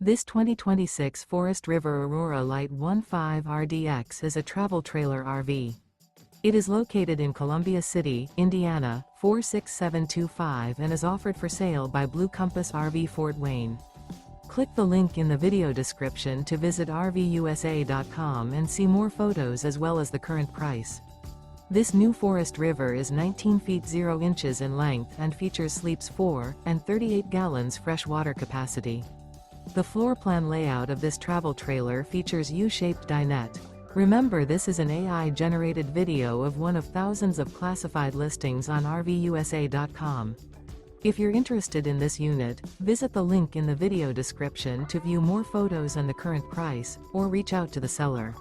This 2026 Forest River Aurora Light 15 RDX is a travel trailer RV. It is located in Columbia City, Indiana, 46725 and is offered for sale by Blue Compass RV Fort Wayne. Click the link in the video description to visit RVUSA.com and see more photos as well as the current price. This new Forest River is 19 feet 0 inches in length and features sleeps 4 and 38 gallons fresh water capacity. The floor plan layout of this travel trailer features U-Shaped Dinette. Remember, this is an AI-generated video of one of thousands of classified listings on RVUSA.com. If you're interested in this unit, visit the link in the video description to view more photos and the current price, or reach out to the seller.